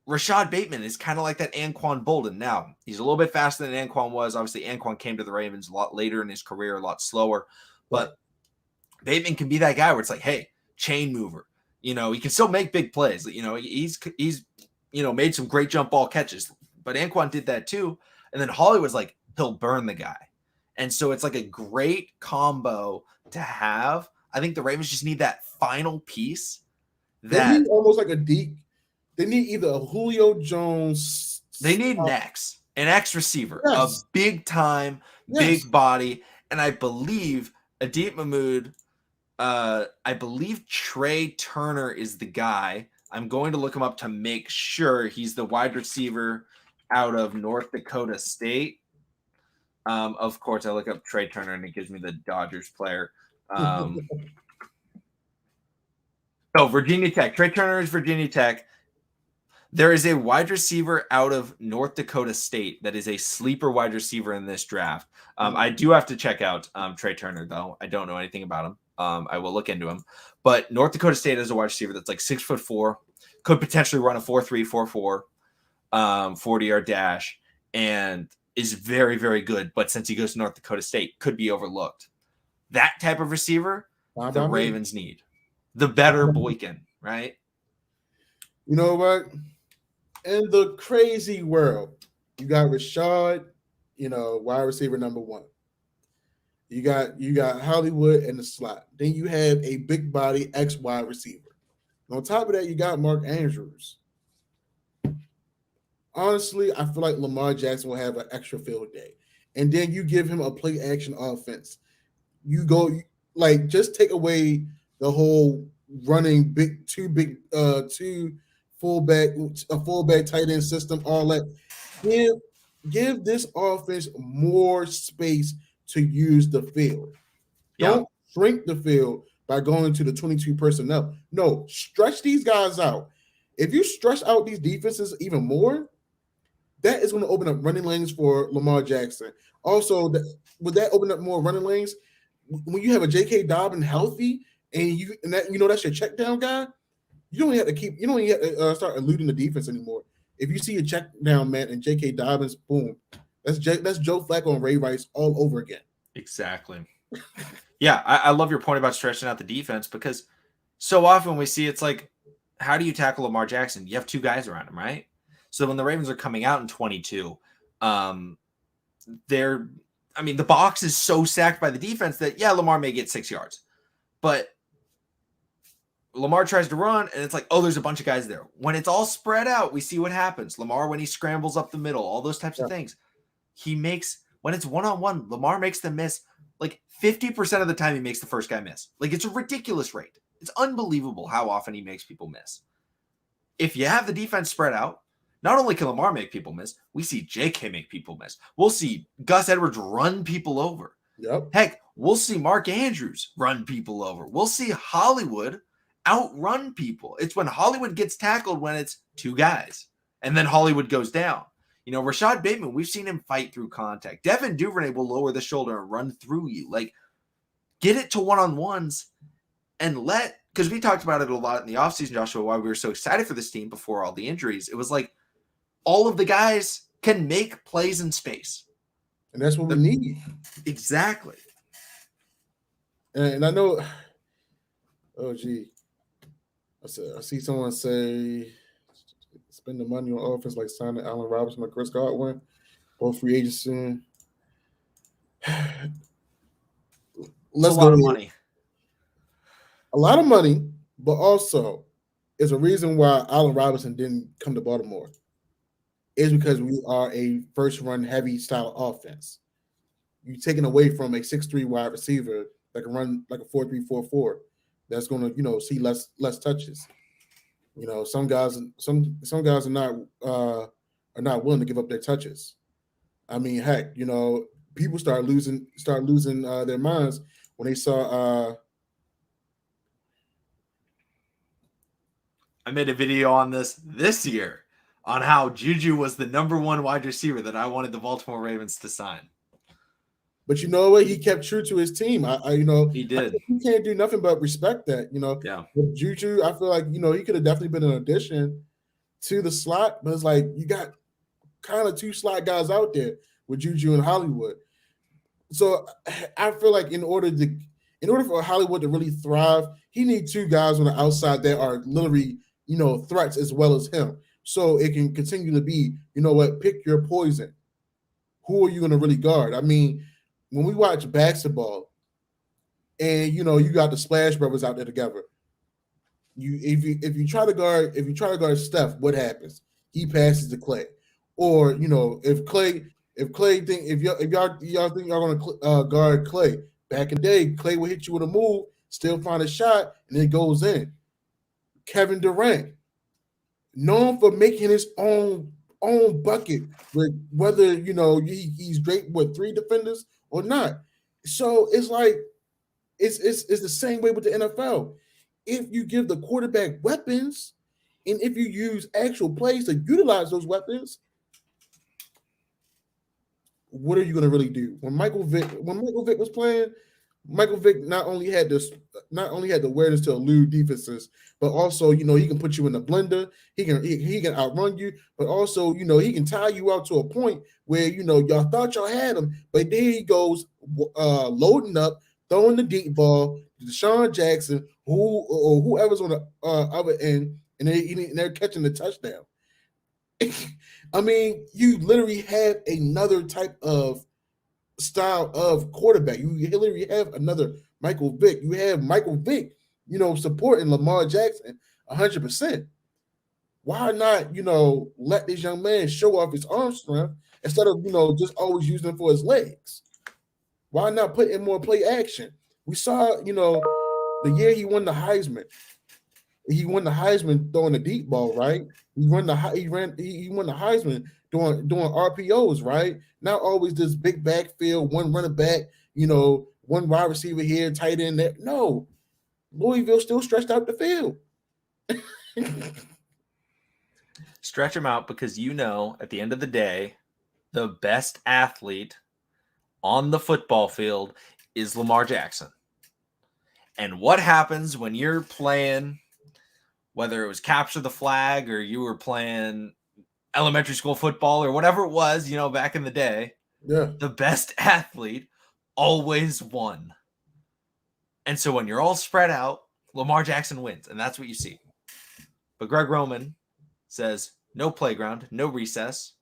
Rashad Bateman is kind of like that Anquan Bolden. Now, he's a little bit faster than Anquan was. Obviously, Anquan came to the Ravens a lot later in his career, a lot slower. Right. But Bateman can be that guy where it's like, hey, chain mover. He can still make big plays. He's made some great jump ball catches. But Anquan did that too. And then Hollywood's like, he'll burn the guy. And so it's like a great combo to have. I think the Ravens just need that final piece. They need almost like a deep. They need either a Julio Jones. They need an X receiver, Yes. a big time, big body, and I believe Adit Mahmoud. I believe Trey Turner is the guy. I'm going to look him up to make sure he's the wide receiver out of North Dakota State. Of course, I look up Trey Turner and it gives me the Dodgers player. Virginia Tech. Trey Turner is Virginia Tech. There is a wide receiver out of North Dakota State that is a sleeper wide receiver in this draft. I do have to check out Trey Turner, though. I don't know anything about him. I will look into him. But North Dakota State is a wide receiver that's like 6'4", could potentially run a 4.3, 4.4, 40-yard dash, and is very, very good. But since he goes to North Dakota State, could be overlooked. That type of receiver, the Ravens need. The better Boykin, right? You know what? In the crazy world, you got Rashad, wide receiver number one. You got Hollywood in the slot. Then you have a big body X wide receiver. And on top of that, you got Mark Andrews. Honestly, I feel like Lamar Jackson will have an extra field day. And then you give him a play action offense. You go just take away the whole running two fullback tight end system, all that. Give this offense more space to use the field. Yeah. shrink the field by going to the 22 personnel. No, stretch these guys out. If you stretch out these defenses even more, that is going to open up running lanes for Lamar Jackson. Also, would that open up more running lanes when you have a J.K. Dobbins healthy and that that's your check down guy? You don't even have to start eluding the defense anymore. If you see a check down man and J.K. Dobbins, boom, that's Joe Flacco and Ray Rice all over again. Exactly. Yeah, I love your point about stretching out the defense because so often we see it's like, how do you tackle Lamar Jackson? You have two guys around him, right? So when the Ravens are coming out in 22, the box is so stacked by the defense that, yeah, Lamar may get 6 yards. But Lamar tries to run, and it's like, oh, there's a bunch of guys there. When it's all spread out, we see what happens. Lamar, when he scrambles up the middle, all those types of things. When it's one-on-one, Lamar makes them miss. Like 50% of the time he makes the first guy miss. Like it's a ridiculous rate. It's unbelievable how often he makes people miss. If you have the defense spread out, not only can Lamar make people miss, we see JK make people miss. We'll see Gus Edwards run people over. Yep. Heck, we'll see Mark Andrews run people over. We'll see Hollywood outrun people. It's when Hollywood gets tackled when it's two guys, and then Hollywood goes down. Rashad Bateman, we've seen him fight through contact. Devin Duvernay will lower the shoulder and run through you. Like, get it to one-on-ones and because we talked about it a lot in the offseason, Joshua, why we were so excited for this team before all the injuries. It was like all of the guys can make plays in space. And that's what we need. Exactly. And I know, oh, gee. I see someone say, spend the money on offense like signing Allen Robinson or Chris Godwin, both free agents soon. Let's go. A lot of money. A lot of money, but also is a reason why Allen Robinson didn't come to Baltimore. Is because we are a first run heavy style offense. You're taking away from a 6'3" wide receiver that can run like a 4-3-4-4. That's going to see less touches. Some guys are not willing to give up their touches. I mean, heck, people start losing their minds when they saw. I made a video on this year on how Juju was the number one wide receiver that I wanted the Baltimore Ravens to sign. But you know what? He kept true to his team. He did. You can't do nothing but respect that. Yeah. With Juju, I feel like he could have definitely been an addition to the slot, but it's like you got kind of two slot guys out there with Juju and Hollywood. So I feel like in order for Hollywood to really thrive, he needs two guys on the outside that are literally threats as well as him. So it can continue to be, pick your poison. Who are you going to really guard? I mean, when we watch basketball and, you got the Splash Brothers out there together, if you try to guard Steph, what happens? He passes to Clay. Or, if y'all think y'all going to guard Clay, back in the day, Clay would hit you with a move, still find a shot, and it goes in. Kevin Durant, known for making his own bucket, whether he's draped with three defenders or not. So it's like it's the same way with the NFL. If you give the quarterback weapons, and if you use actual plays to utilize those weapons, what are you going to really do? When Michael Vick was playing, Michael Vick not only had the awareness to elude defenses, but also he can put you in the blender. He can outrun you, but also he can tie you out to a point where y'all thought y'all had him, but there he goes loading up, throwing the deep ball to Deshaun Jackson, or whoever's on the other end, and they're catching the touchdown. I mean, you literally have another type of style of quarterback. You literally have another Michael Vick. You have Michael Vick, supporting Lamar Jackson 100%. Why not, let this young man show off his arm strength instead of, just always using him for his legs? Why not put in more play action? We saw, the year he won the Heisman. He won the Heisman throwing the deep ball, right? He won the Heisman doing RPOs, right? Not always this big backfield, one running back, one wide receiver here, tight end there. No, Louisville still stretched out the field. Stretch them out because at the end of the day, the best athlete on the football field is Lamar Jackson. And what happens when you're playing, whether it was capture the flag or you were playing elementary school football or whatever it was, back in the day, Yeah, the best athlete always won. And so when you're all spread out, Lamar Jackson wins, and that's what you see. But Greg Roman says, no playground, no recess.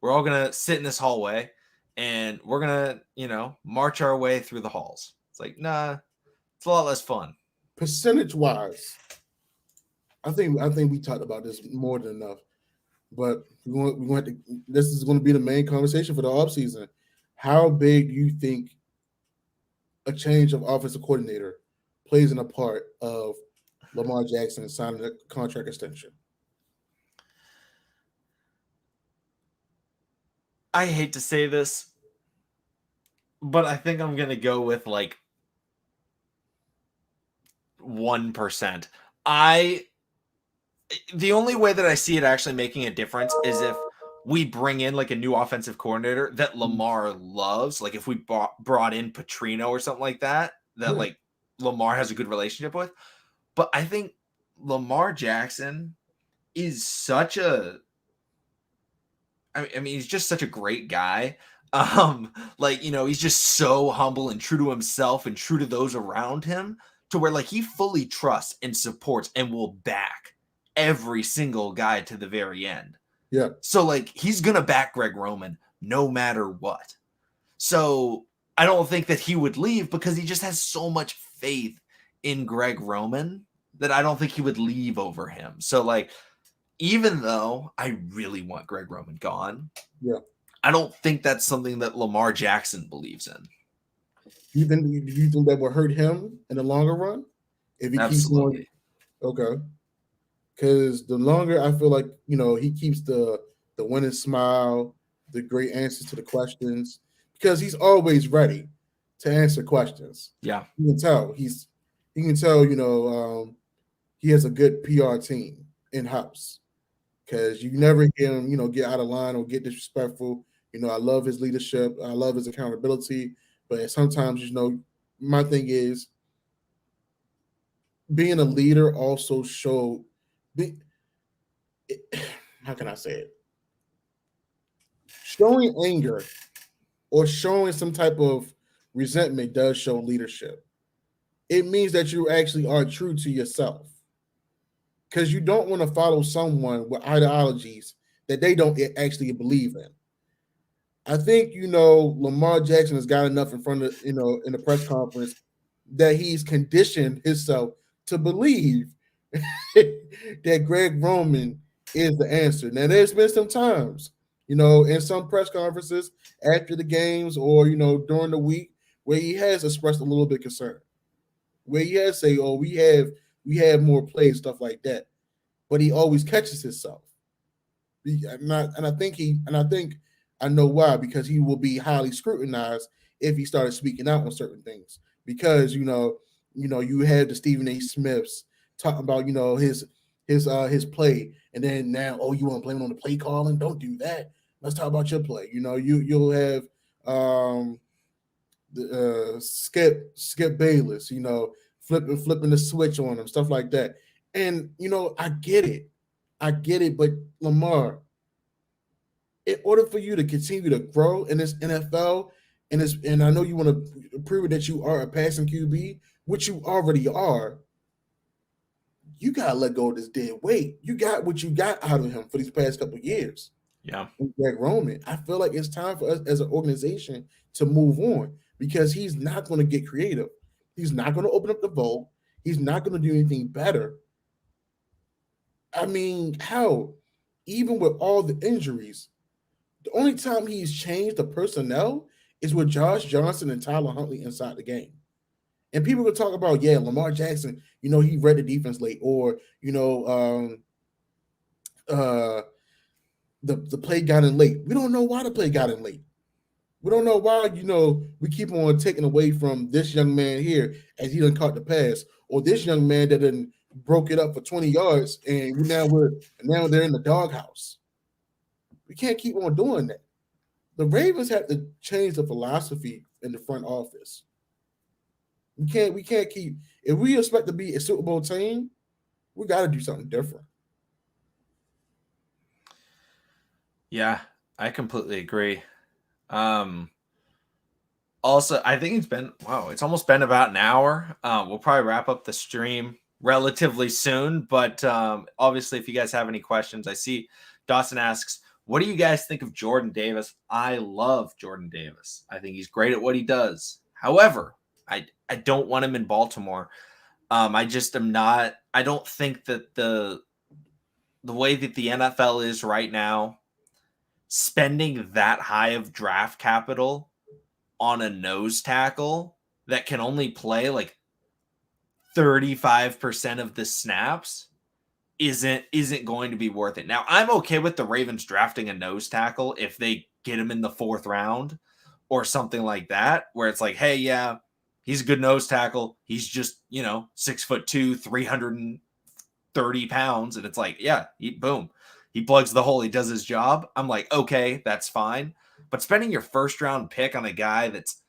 We're all going to sit in this hallway, and we're going to, march our way through the halls. It's like, nah, it's a lot less fun. percentage wise, I think we talked about this more than enough. But we're going to this is going to be the main conversation for the offseason. How big do you think a change of offensive coordinator plays in a part of Lamar Jackson signing a contract extension? I hate to say this, but I think I'm going to go with like 1%. The only way that I see it actually making a difference is if we bring in like a new offensive coordinator that Lamar loves. Like if we brought in Petrino or something like that Yeah. like Lamar has a good relationship with. But I think Lamar Jackson is such a I mean, he's just such a great guy. He's just so humble and true to himself and true to those around him to where like he fully trusts and supports and will back every single guy to the very end. Yeah. So like he's gonna back Greg Roman no matter what. So I don't think that he would leave because he just has so much faith in Greg Roman that I don't think he would leave over him. So like even though I really want Greg Roman gone, Yeah. I don't think that's something that Lamar Jackson believes in. Do you think that will hurt him in the longer run if he keeps going? Absolutely. Okay. Because the longer I feel like he keeps the winning smile, the great answers to the questions, because he's always ready to answer questions. Yeah. You can tell he can tell he has a good PR team in house because you never hear him get out of line or get disrespectful. I love his leadership, I love his accountability, but sometimes my thing is being a leader also showed. Be, how can I say it? Showing anger or showing some type of resentment does show leadership. It means that you actually are true to yourself because you don't want to follow someone with ideologies that they don't actually believe in. I think Lamar Jackson has got enough in front of in the press conference that he's conditioned himself to believe that Greg Roman is the answer. Now, there's been some times, in some press conferences after the games or during the week where he has expressed a little bit concern, where he has say, "Oh, we have more plays, stuff like that," but he always catches himself. And I think I know why, because he will be highly scrutinized if he started speaking out on certain things. Because you had the Stephen A. Smiths talking about his play, and then now you want to blame it on the play calling? Don't do that. Let's talk about your play. You'll have the Skip Bayless, flipping the switch on him, stuff like that. And I get it, but Lamar, in order for you to continue to grow in this NFL, and I know you want to prove that you are a passing QB, which you already are, you gotta let go of this dead weight. You got what you got out of him for these past couple of years. Yeah. Greg Roman, I feel like it's time for us as an organization to move on because he's not going to get creative. He's not going to open up the vault. He's not going to do anything better. I mean, how? Even with all the injuries, the only time he's changed the personnel is with Josh Johnson and Tyler Huntley inside the game. And people will talk about, Lamar Jackson, he read the defense late, or, the play got in late. We don't know why the play got in late. We don't know why, we keep on taking away from this young man here as he done caught the pass, or this young man that done broke it up for 20 yards, and now they're in the doghouse. We can't keep on doing that. The Ravens have to change the philosophy in the front office. We can't keep if we expect to be a Super Bowl team, we got to do something different. Yeah, I completely agree. Um, Also, I think it's almost been about an hour. We'll probably wrap up the stream relatively soon, but obviously, if you guys have any questions, I see Dawson asks, "What do you guys think of Jordan Davis?" I love Jordan Davis. I think he's great at what he does. However, I don't want him in Baltimore. I just am not. I don't think that the way that the NFL is right now, spending that high of draft capital on a nose tackle that can only play like 35% of the snaps isn't going to be worth it. Now, I'm okay with the Ravens drafting a nose tackle if they get him in the 4th round or something like that, where it's like, hey, yeah, he's a good nose tackle. He's just, 6'2", 330 pounds. And it's like, yeah, boom. He plugs the hole. He does his job. I'm like, okay, that's fine. But spending your 1st round pick on a guy that's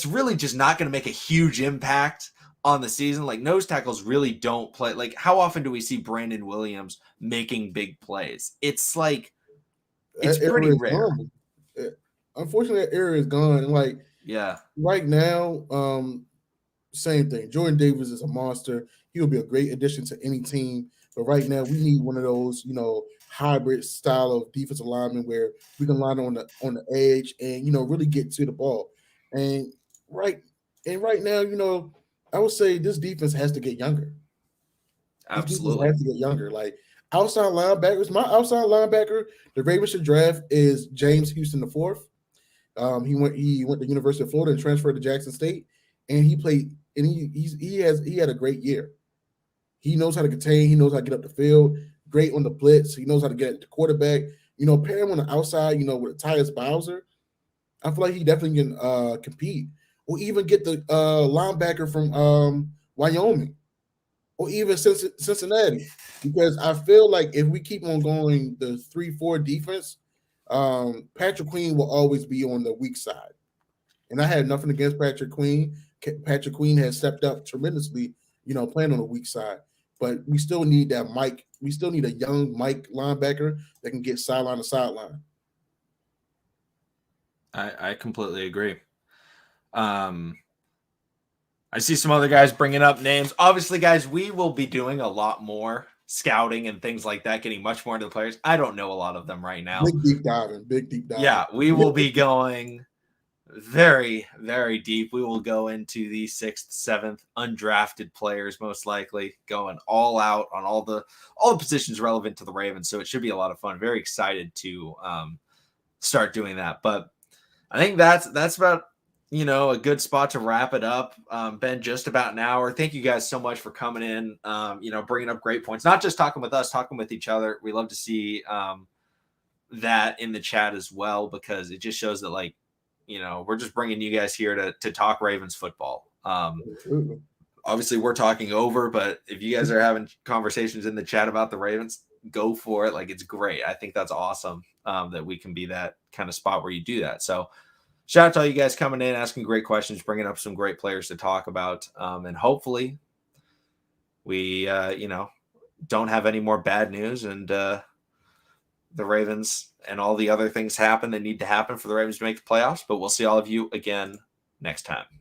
really just not going to make a huge impact on the season. Like, nose tackles really don't play. Like, how often do we see Brandon Williams making big plays? It's like, it's That pretty era is rare. gone. Unfortunately, that era is gone. Like Yeah, right now, same thing. Jordan Davis is a monster. He'll be a great addition to any team. But right now, we need one of those, hybrid style of defensive linemen where we can line on the edge and really get to the ball. And right right now, I would say this defense has to get younger. This defense absolutely. has to get younger. Like outside linebackers, my outside linebacker, the Ravens should draft is James Houston the fourth. He went to University of Florida and transferred to Jackson State, and he played and he had a great year. He knows how to contain. He knows how to get up the field. Great on the blitz. He knows how to get at the quarterback. Pair him on the outside. With Tyus Bowser, I feel like he definitely can compete, or even get the linebacker from Wyoming, or even Cincinnati, because I feel like if we keep on going the 3-4 defense, Patrick Queen will always be on the weak side. And I had nothing against Patrick Queen. Patrick Queen has stepped up tremendously, playing on the weak side. But we still need that Mike. We still need a young Mike linebacker that can get sideline to sideline. I completely agree. Um, I see some other guys bringing up names. Obviously, guys, we will be doing a lot more scouting and things like that, getting much more into the players. I don't know a lot of them right now. Big deep diving. Yeah, we will be going very, very deep. We will go into the 6th, 7th undrafted players, most likely going all out on all the positions relevant to the Ravens. So it should be a lot of fun. Very excited to start doing that. But I think that's about a good spot to wrap it up. Ben, just about an hour. Thank you guys so much for coming in. Bringing up great points. Not just talking with us, talking with each other. We love to see that in the chat as well, because it just shows that we're just bringing you guys here to talk Ravens football. Obviously we're talking over, but if you guys are having conversations in the chat about the Ravens, go for it. Like, it's great. I think that's awesome that we can be that kind of spot where you do that. So shout out to all you guys coming in, asking great questions, bringing up some great players to talk about. And hopefully we, don't have any more bad news, and the Ravens and all the other things happen that need to happen for the Ravens to make the playoffs. But we'll see all of you again next time.